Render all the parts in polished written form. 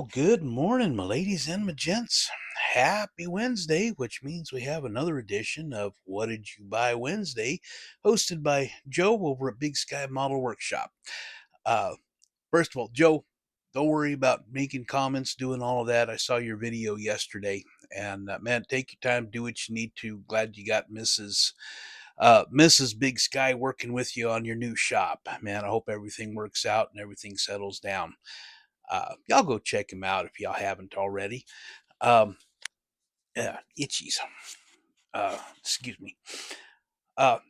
Well, good morning, my ladies and my gents. Happy Wednesday, which means we have another edition of What Did You Buy Wednesday, hosted by Joe over at Big Sky Model Workshop. Uh, First of all, Joe, don't worry about making comments, doing all of that. I saw your video yesterday, and man, take your time, do what you need to. Glad you got Mrs. Big Sky working with you on your new shop. Man, I hope everything works out and everything settles down. Y'all go check him out if y'all haven't already. Um, Itchies. Excuse me.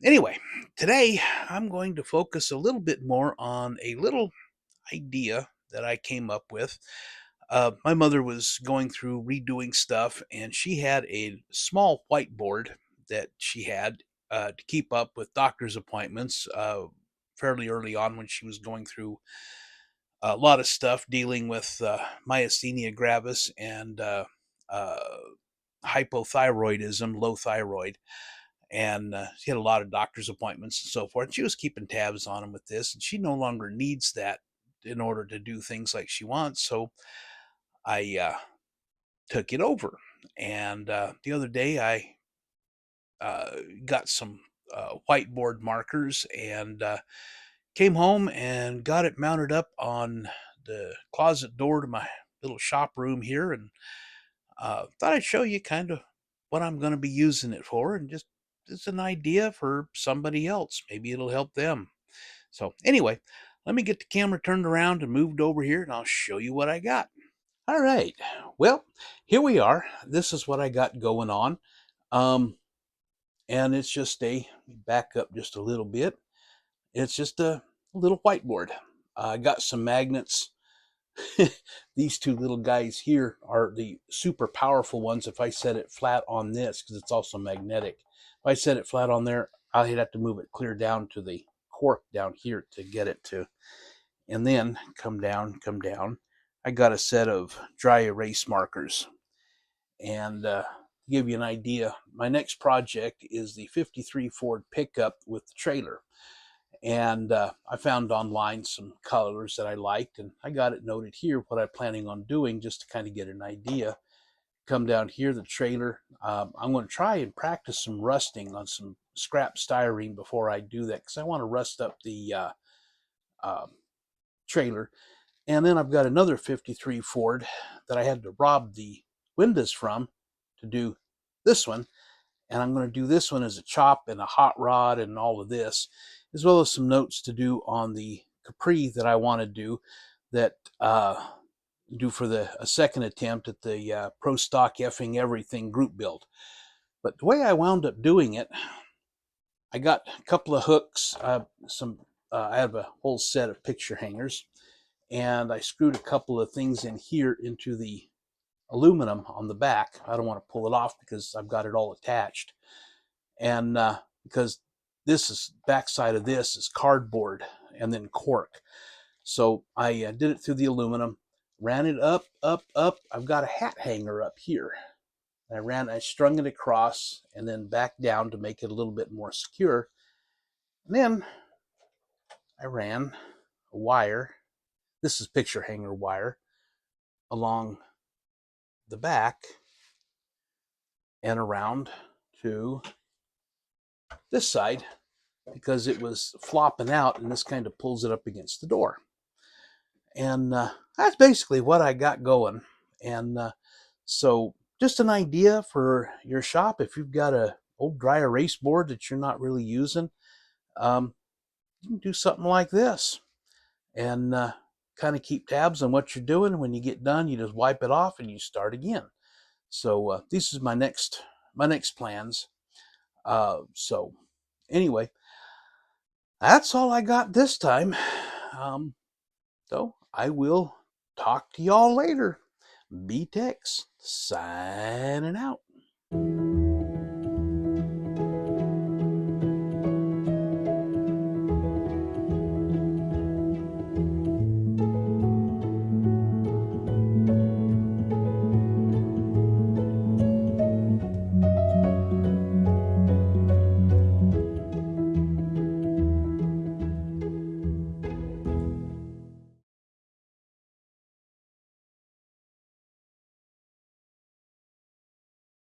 Anyway, today I'm going to focus a little bit more on a little idea that I came up with. My mother was going through redoing stuff, and she had a small whiteboard that she had to keep up with doctor's appointments fairly early on when she was going through a lot of stuff dealing with myasthenia gravis and uh, hypothyroidism, low thyroid. And she had a lot of doctor's appointments and so forth. She was keeping tabs on them with this, and she no longer needs that in order to do things like she wants. So I took it over. And the other day, I got some whiteboard markers and came home and got it mounted up on the closet door to my little shop room here, and thought I'd show you kind of what I'm going to be using it for, and just it's an idea for somebody else. Maybe it'll help them. So anyway, let me get the camera turned around and moved over here, and I'll show you what I got. All right. Well, here we are. This is what I got going on. Um, and it's just back up just a little bit. It's just a little whiteboard. I got some magnets. These two little guys here are the super powerful ones. If I set it flat on this, because it's also magnetic, if I set it flat on there, I'd have to move it clear down to the cork down here to get it to, and then come down, come down. I got a set of dry erase markers. And to give you an idea, my next project is the 53 Ford pickup with the trailer. And I found online some colors that I liked, and I got it noted here what I'm planning on doing just to kind of get an idea. Come down here, the trailer. I'm going to try and practice some rusting on some scrap styrene before I do that, because I want to rust up the uh, trailer. And then I've got another 53 Ford that I had to rob the windows from to do this one. And I'm going to do this one as a chop and a hot rod and all of this, as well as some notes to do on the Capri that I want to do that do for a second attempt at the Pro Stock Effing Everything group build. But the way I wound up doing it, I got a couple of hooks, I have a whole set of picture hangers, and I screwed a couple of things in here into the aluminum on the back. I don't want to pull it off because I've got it all attached. And because this is backside of this is cardboard and then cork. So I did it through the aluminum, ran it up, up, up. I've got a hat hanger up here. I strung it across and then back down to make it a little bit more secure. And then I ran a wire. This is picture hanger wire along the back and around to this side, because it was flopping out, and this kind of pulls it up against the door. And that's basically what I got going. And so just an idea for your shop. If you've got a old dry erase board that you're not really using, you can do something like this and kind of keep tabs on what you're doing. When you get done, you just wipe it off and you start again. So this is my next plans. So anyway, that's all I got this time. So I will talk to y'all later. B-Tex signing out.